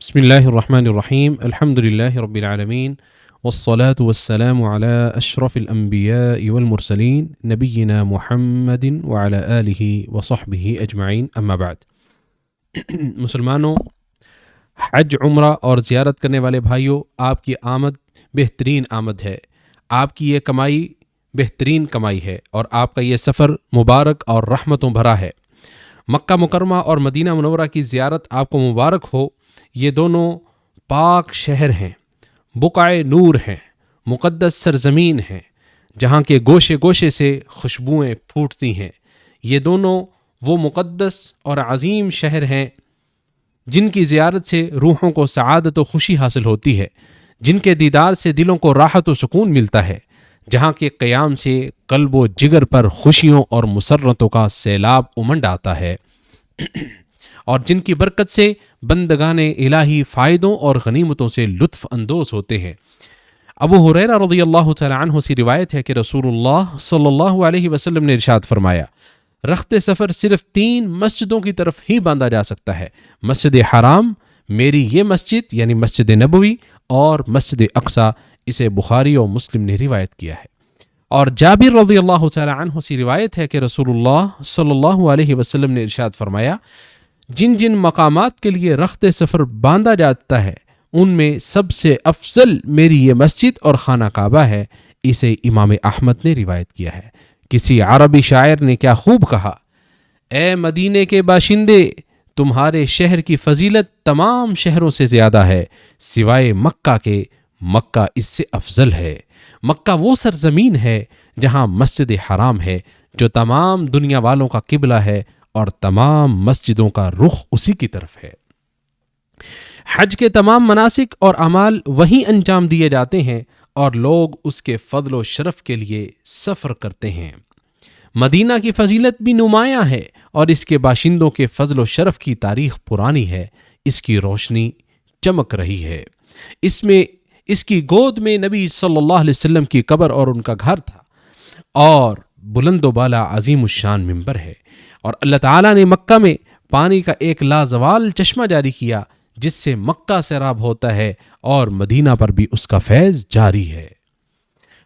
بسم اللہ الرحمن الرحیم الحمد للہ رب العالمین والصلاة والسلام علی اشرف الانبیاء والمرسلین نبینا محمد وعلی آلہ وصحبہ اجمعین اما بعد۔ مسلمانوں، حج، عمرہ اور زیارت کرنے والے بھائیوں، آپ کی آمد بہترین آمد ہے، آپ کی یہ کمائی بہترین کمائی ہے اور آپ کا یہ سفر مبارک اور رحمتوں بھرا ہے۔ مکہ مکرمہ اور مدینہ منورہ کی زیارت آپ کو مبارک ہو۔ یہ دونوں پاک شہر ہیں، بقعہ نور ہیں، مقدس سرزمین ہیں، جہاں کے گوشے گوشے سے خوشبوئیں پھوٹتی ہیں۔ یہ دونوں وہ مقدس اور عظیم شہر ہیں جن کی زیارت سے روحوں کو سعادت و خوشی حاصل ہوتی ہے، جن کے دیدار سے دلوں کو راحت و سکون ملتا ہے، جہاں کے قیام سے قلب و جگر پر خوشیوں اور مسرتوں کا سیلاب امنڈ آتا ہے، اور جن کی برکت سے بندگان الہی فائدوں اور غنیمتوں سے لطف اندوز ہوتے ہیں۔ ابو ہریرہ رضی اللہ تعالی عنہ سے روایت ہے کہ رسول اللہ صلی اللہ علیہ وسلم نے ارشاد فرمایا، رخت سفر صرف 3 مسجدوں کی طرف ہی باندھا جا سکتا ہے: مسجد حرام، میری یہ مسجد یعنی مسجد نبوی، اور مسجد اقصی۔ اسے بخاری اور مسلم نے روایت کیا ہے۔ اور جابر رضی اللہ تعالی عنہ سے روایت ہے کہ رسول اللہ صلی اللہ علیہ وسلم نے ارشاد فرمایا، جن جن مقامات کے لیے رخت سفر باندھا جاتا ہے ان میں سب سے افضل میری یہ مسجد اور خانہ کعبہ ہے۔ اسے امام احمد نے روایت کیا ہے۔ کسی عربی شاعر نے کیا خوب کہا، اے مدینے کے باشندے، تمہارے شہر کی فضیلت تمام شہروں سے زیادہ ہے سوائے مکہ کے، مکہ اس سے افضل ہے۔ مکہ وہ سرزمین ہے جہاں مسجد حرام ہے جو تمام دنیا والوں کا قبلہ ہے اور تمام مسجدوں کا رخ اسی کی طرف ہے۔ حج کے تمام مناسک اور اعمال وہیں انجام دیے جاتے ہیں اور لوگ اس کے فضل و شرف کے لیے سفر کرتے ہیں۔ مدینہ کی فضیلت بھی نمایاں ہے اور اس کے باشندوں کے فضل و شرف کی تاریخ پرانی ہے۔ اس کی روشنی چمک رہی ہے۔ اس کی گود میں نبی صلی اللہ علیہ وسلم کی قبر اور ان کا گھر تھا، اور بلند و بالا عظیم الشان منبر ہے، اور اللہ تعالیٰ نے مکہ میں پانی کا ایک لازوال چشمہ جاری کیا جس سے مکہ سیراب ہوتا ہے، اور مدینہ پر بھی اس کا فیض جاری ہے۔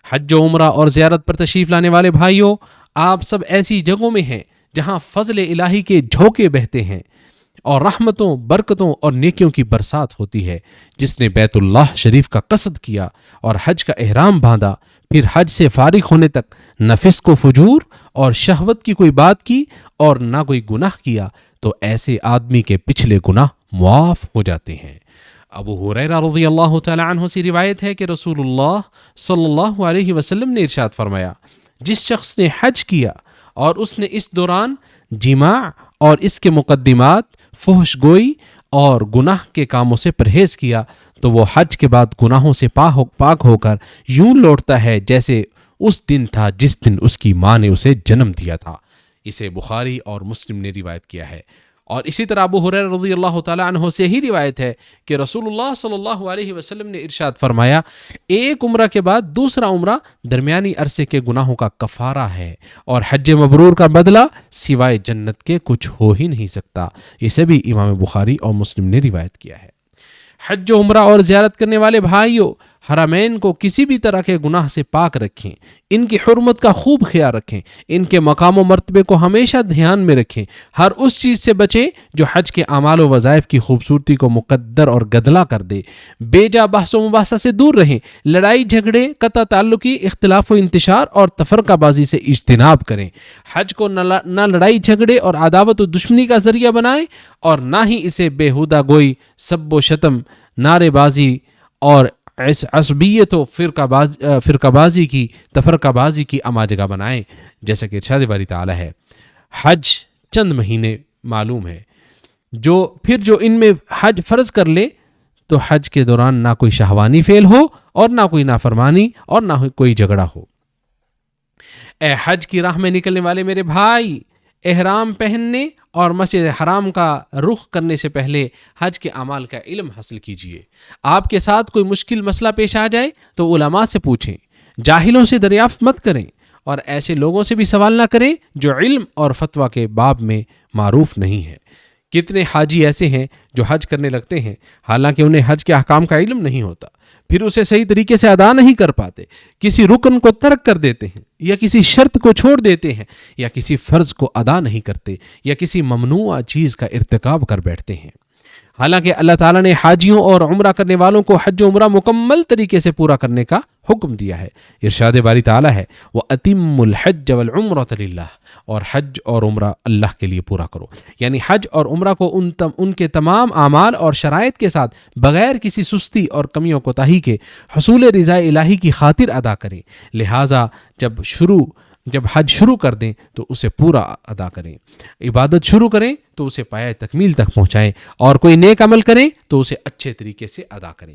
حج و عمرہ اور زیارت پر تشریف لانے والے بھائیوں، آپ سب ایسی جگہوں میں ہیں جہاں فضل الہی کے جھونکے بہتے ہیں اور رحمتوں، برکتوں اور نیکیوں کی برسات ہوتی ہے۔ جس نے بیت اللہ شریف کا قصد کیا اور حج کا احرام باندھا، پھر حج سے فارغ ہونے تک نفس کو فجور اور شہوت کی کوئی بات کی اور نہ کوئی گناہ کیا، تو ایسے آدمی کے پچھلے گناہ معاف ہو جاتے ہیں۔ ابو ہریرہ رضی اللہ تعالی عنہ سے روایت ہے کہ رسول اللہ صلی اللہ علیہ وسلم نے ارشاد فرمایا، جس شخص نے حج کیا اور اس نے اس دوران جماع اور اس کے مقدمات، فحش گوئی اور گناہ کے کاموں سے پرہیز کیا، تو وہ حج کے بعد گناہوں سے پاک ہو کر یوں لوٹتا ہے جیسے اس دن تھا جس دن اس کی ماں نے اسے جنم دیا تھا۔ اسے بخاری اور مسلم نے روایت کیا ہے۔ اور اسی طرح ابو ہریرہ رضی اللہ تعالی عنہ سے ہی روایت ہے کہ رسول اللہ صلی اللہ علیہ وسلم نے ارشاد فرمایا، ایک عمرہ کے بعد دوسرا عمرہ درمیانی عرصے کے گناہوں کا کفارہ ہے، اور حج مبرور کا بدلہ سوائے جنت کے کچھ ہو ہی نہیں سکتا۔ اسے بھی امام بخاری اور مسلم نے روایت کیا ہے۔ حج و عمرہ اور زیارت کرنے والے بھائیوں، حرمین کو کسی بھی طرح کے گناہ سے پاک رکھیں، ان کی حرمت کا خوب خیال رکھیں، ان کے مقام و مرتبے کو ہمیشہ دھیان میں رکھیں، ہر اس چیز سے بچیں جو حج کے اعمال و وظائف کی خوبصورتی کو مقدر اور گدلا کر دے۔ بے جا بحث و مباحثہ سے دور رہیں، لڑائی جھگڑے، قطع تعلقی، اختلاف و انتشار اور تفرقہ بازی سے اجتناب کریں۔ حج کو نہ لڑائی جھگڑے اور عداوت و دشمنی کا ذریعہ بنائیں، اور نہ ہی اسے بےہودہ گوئی، سب و شتم، نعرے بازی اور عصبیت و فرقہ بازی کی، تفرقہ بازی کی اما جگہ بنائیں۔ جیسا کہ ارشاد باری تعالی ہے، حج چند مہینے معلوم ہے، جو ان میں حج فرض کر لے تو حج کے دوران نہ کوئی شہوانی فعل ہو اور نہ کوئی نافرمانی اور نہ کوئی جھگڑا ہو۔ اے حج کی راہ میں نکلنے والے میرے بھائی، احرام پہننے اور مسجد حرام کا رخ کرنے سے پہلے حج کے اعمال کا علم حاصل کیجیے۔ آپ کے ساتھ کوئی مشکل مسئلہ پیش آ جائے تو علماء سے پوچھیں، جاہلوں سے دریافت مت کریں، اور ایسے لوگوں سے بھی سوال نہ کریں جو علم اور فتویٰ کے باب میں معروف نہیں ہے۔ کتنے حاجی ایسے ہیں جو حج کرنے لگتے ہیں حالانکہ انہیں حج کے احکام کا علم نہیں ہوتا، پھر اسے صحیح طریقے سے ادا نہیں کر پاتے، کسی رکن کو ترک کر دیتے ہیں، یا کسی شرط کو چھوڑ دیتے ہیں، یا کسی فرض کو ادا نہیں کرتے، یا کسی ممنوع چیز کا ارتکاب کر بیٹھتے ہیں۔ حالانکہ اللہ تعالیٰ نے حاجیوں اور عمرہ کرنے والوں کو حج و عمرہ مکمل طریقے سے پورا کرنے کا حکم دیا ہے۔ ارشاد باری تعالیٰ ہے وَأَتِمُّ الْحَجَّ وَالْعُمْرَةَ لِلَّهِ، اور حج اور عمرہ اللہ کے لیے پورا کرو، یعنی حج اور عمرہ کو ان کے تمام اعمال اور شرائط کے ساتھ بغیر کسی سستی اور کمیوں کوتاہی کے حصول رضا الہی کی خاطر ادا کریں۔ لہٰذا جب حج شروع کر دیں تو اسے پورا ادا کریں، عبادت شروع کریں تو اسے پایہ تکمیل تک پہنچائیں، اور کوئی نیک عمل کریں تو اسے اچھے طریقے سے ادا کریں۔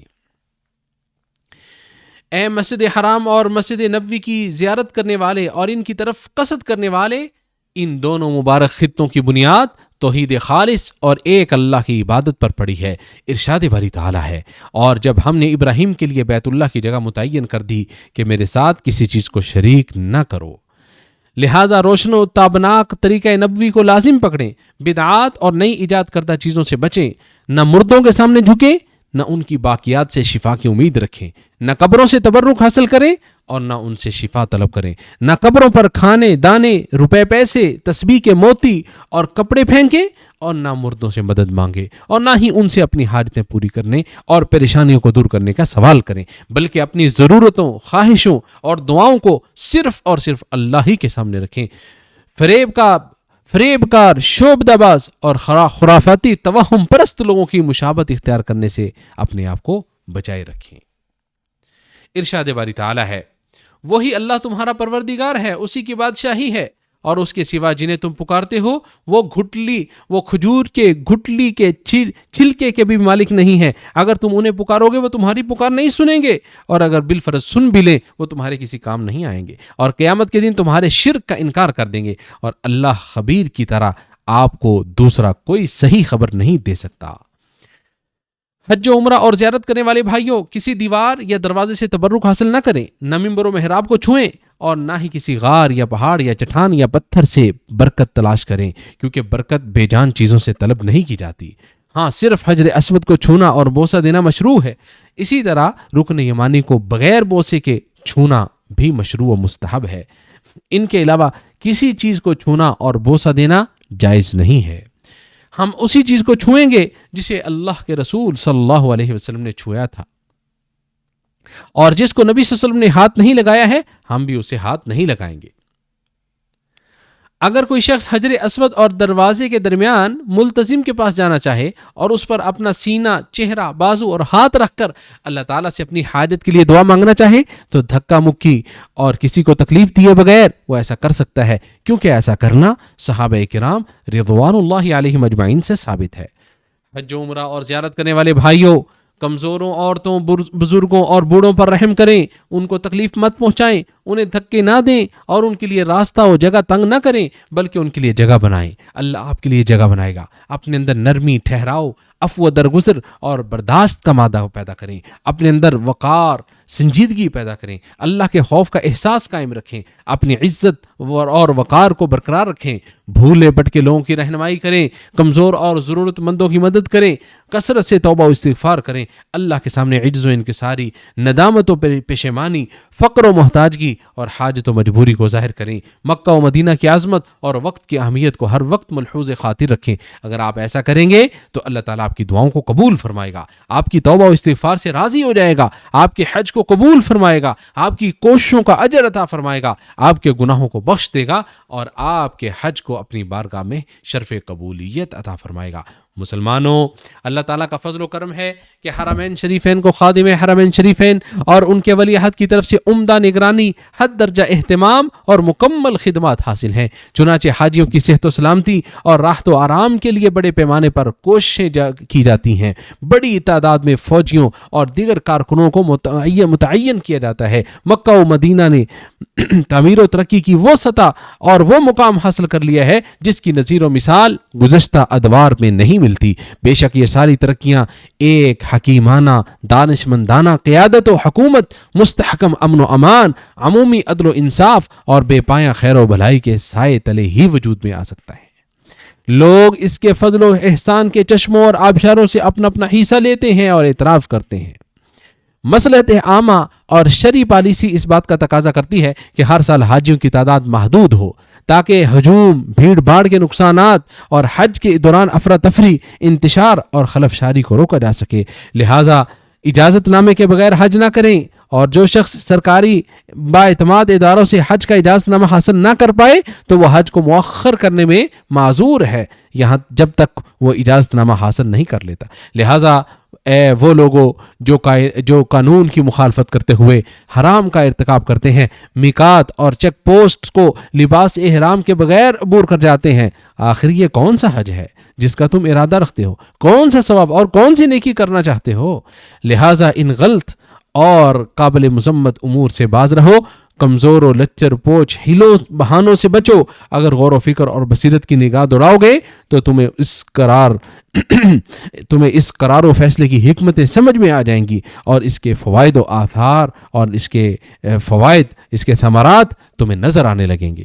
اے مسجد حرام اور مسجد نبوی کی زیارت کرنے والے اور ان کی طرف قصد کرنے والے، ان دونوں مبارک خطوں کی بنیاد توحید خالص اور ایک اللہ کی عبادت پر پڑی ہے۔ ارشاد باری تعالیٰ ہے اور جب ہم نے ابراہیم کے لیے بیت اللہ کی جگہ متعین کر دی کہ میرے ساتھ کسی چیز کو شریک نہ کرو، لہٰذا روشن و تابناک طریقہ نبوی کو لازم پکڑیں، بدعات اور نئی ایجاد کردہ چیزوں سے بچیں، نہ مردوں کے سامنے جھکیں، نہ ان کی باقیات سے شفا کی امید رکھیں، نہ قبروں سے تبرک حاصل کریں اور نہ ان سے شفا طلب کریں، نہ قبروں پر کھانے دانے، روپے پیسے، تسبیح کے موتی اور کپڑے پھینکیں، اور نہ مردوں سے مدد مانگے، اور نہ ہی ان سے اپنی حاجتیں پوری کرنے اور پریشانیوں کو دور کرنے کا سوال کریں، بلکہ اپنی ضرورتوں، خواہشوں اور دعاؤں کو صرف اور صرف اللہ ہی کے سامنے رکھیں۔ فریب کار، شعبدہ باز اور خرافاتی توہم پرست لوگوں کی مشابہت اختیار کرنے سے اپنے آپ کو بچائے رکھیں۔ ارشاد باری تعالیٰ ہے وہی اللہ تمہارا پروردگار ہے، اسی کی بادشاہی ہے، اور اس کے سوا جنہیں تم پکارتے ہو وہ کھجور کے گھٹلی کے چھلکے کے بھی مالک نہیں ہے۔ اگر تم انہیں پکارو گے وہ تمہاری پکار نہیں سنیں گے، اور اگر بالفرض سن بھی لیں وہ تمہارے کسی کام نہیں آئیں گے، اور قیامت کے دن تمہارے شرک کا انکار کر دیں گے، اور اللہ خبیر کی طرح آپ کو دوسرا کوئی صحیح خبر نہیں دے سکتا۔ حج و عمرہ اور زیارت کرنے والے بھائیوں، کسی دیوار یا دروازے سے تبرک حاصل نہ کریں، نہ ممبر و محراب کو چھوئیں، اور نہ ہی کسی غار یا پہاڑ یا چٹان یا پتھر سے برکت تلاش کریں، کیونکہ برکت بے جان چیزوں سے طلب نہیں کی جاتی۔ ہاں، صرف حجر اسود کو چھونا اور بوسہ دینا مشروع ہے، اسی طرح رکن یمانی کو بغیر بوسے کے چھونا بھی مشروع و مستحب ہے۔ ان کے علاوہ کسی چیز کو چھونا اور بوسہ دینا جائز نہیں ہے۔ ہم اسی چیز کو چھوئیں گے جسے اللہ کے رسول صلی اللہ علیہ وسلم نے چھویا تھا، اور جس کو نبی صلی اللہ علیہ وسلم نے ہاتھ نہیں لگایا ہے ہم بھی اسے ہاتھ نہیں لگائیں گے۔ اگر کوئی شخص حجر اسود اور دروازے کے درمیان ملتزم کے پاس جانا چاہے اور اس پر اپنا سینہ، چہرہ، بازو اور ہاتھ رکھ کر اللہ تعالیٰ سے اپنی حاجت کے لیے دعا مانگنا چاہے تو دھکا مکی اور کسی کو تکلیف دیے بغیر وہ ایسا کر سکتا ہے، کیونکہ ایسا کرنا صحابہ کرام رضوان اللہ علیہم اجمعین سے ثابت ہے۔ حج و عمرہ اور زیارت کرنے والے بھائیوں، کمزوروں، عورتوں، بزرگوں اور بوڑھوں پر رحم کریں، ان کو تکلیف مت پہنچائیں، انہیں دھکے نہ دیں اور ان کے لیے راستہ و جگہ تنگ نہ کریں، بلکہ ان کے لیے جگہ بنائیں۔ اللہ آپ کے لیے جگہ بنائے گا۔ اپنے اندر نرمی، ٹھہراؤ، عفو، درگزر اور برداشت کا مادہ پیدا کریں، اپنے اندر وقار، سنجیدگی پیدا کریں، اللہ کے خوف کا احساس قائم رکھیں، اپنی عزت اور وقار کو برقرار رکھیں، بھولے بھٹکے لوگوں کی رہنمائی کریں، کمزور اور ضرورت مندوں کی مدد کریں، کثرت سے توبہ و استغفار کریں، اللہ کے سامنے عجز و انکساری، ندامت و پشیمانی، فقر و محتاجگی اور حاجت و مجبوری کو ظاہر کریں، مکہ و مدینہ کی عظمت اور وقت کی اہمیت کو ہر وقت ملحوظ خاطر رکھیں۔ اگر آپ ایسا کریں گے تو اللہ تعالیٰ آپ کی دعاؤں کو قبول فرمائے گا، آپ کی توبہ و استغفار سے راضی ہو جائے گا، آپ کے حج کو قبول فرمائے گا، آپ کی کوششوں کا اجر عطا فرمائے گا، آپ کے گناہوں کو بخش دے گا اور آپ کے حج کو اپنی بارگاہ میں شرف قبولیت عطا فرمائے گا۔ مسلمانوں، اللہ تعالیٰ کا فضل و کرم ہے کہ حرمین شریفین کو خادم حرمین شریفین اور ان کے ولی عہد کی طرف سے عمدہ نگرانی، حد درجہ اہتمام اور مکمل خدمات حاصل ہیں۔ چنانچہ حاجیوں کی صحت و سلامتی اور راحت و آرام کے لیے بڑے پیمانے پر کوششیں کی جاتی ہیں، بڑی تعداد میں فوجیوں اور دیگر کارکنوں کو متعین کیا جاتا ہے۔ مکہ و مدینہ نے تعمیر و ترقی کی وہ سطح اور وہ مقام حاصل کر لیا ہے جس کی نظیر و مثال گزشتہ ادوار میں نہیں ملتی۔ بے شک یہ ساری ترقیاں ایک حکیمانہ، دانشمندانہ قیادت و حکومت، مستحکم امن و امان، عمومی عدل و انصاف اور بے پایہ خیر و بھلائی کے سائے تلے ہی وجود میں آ سکتا ہے۔ لوگ اس کے فضل و احسان کے چشموں اور آبشاروں سے اپنا اپنا حصہ لیتے ہیں اور اعتراف کرتے ہیں۔ مصلحت عامہ اور شرعی پالیسی اس بات کا تقاضا کرتی ہے کہ ہر سال حاجیوں کی تعداد محدود ہو تاکہ ہجوم، بھیڑ بھاڑ کے نقصانات اور حج کے دوران افراتفری، انتشار اور خلفشاری کو روکا جا سکے۔ لہٰذا اجازت نامے کے بغیر حج نہ کریں، اور جو شخص سرکاری بااعتماد اداروں سے حج کا اجازت نامہ حاصل نہ کر پائے تو وہ حج کو مؤخر کرنے میں معذور ہے یہاں جب تک وہ اجازت نامہ حاصل نہیں کر لیتا۔ لہٰذا اے وہ لوگوں جو قانون کی مخالفت کرتے ہوئے حرام کا ارتکاب کرتے ہیں، میقات اور چیک پوسٹ کو لباس احرام کے بغیر عبور کر جاتے ہیں، آخر یہ کون سا حج ہے جس کا تم ارادہ رکھتے ہو؟ کون سا ثواب اور کون سی نیکی کرنا چاہتے ہو؟ لہٰذا ان غلط اور قابل مذمت امور سے باز رہو، کمزور و لچر پوچھ ہیلوں بہانوں سے بچو۔ اگر غور و فکر اور بصیرت کی نگاہ دوڑاؤ گے تو تمہیں اس قرار و فیصلے کی حکمتیں سمجھ میں آ جائیں گی، اور اس کے فوائد و آثار اور اس کے ثمرات تمہیں نظر آنے لگیں گے۔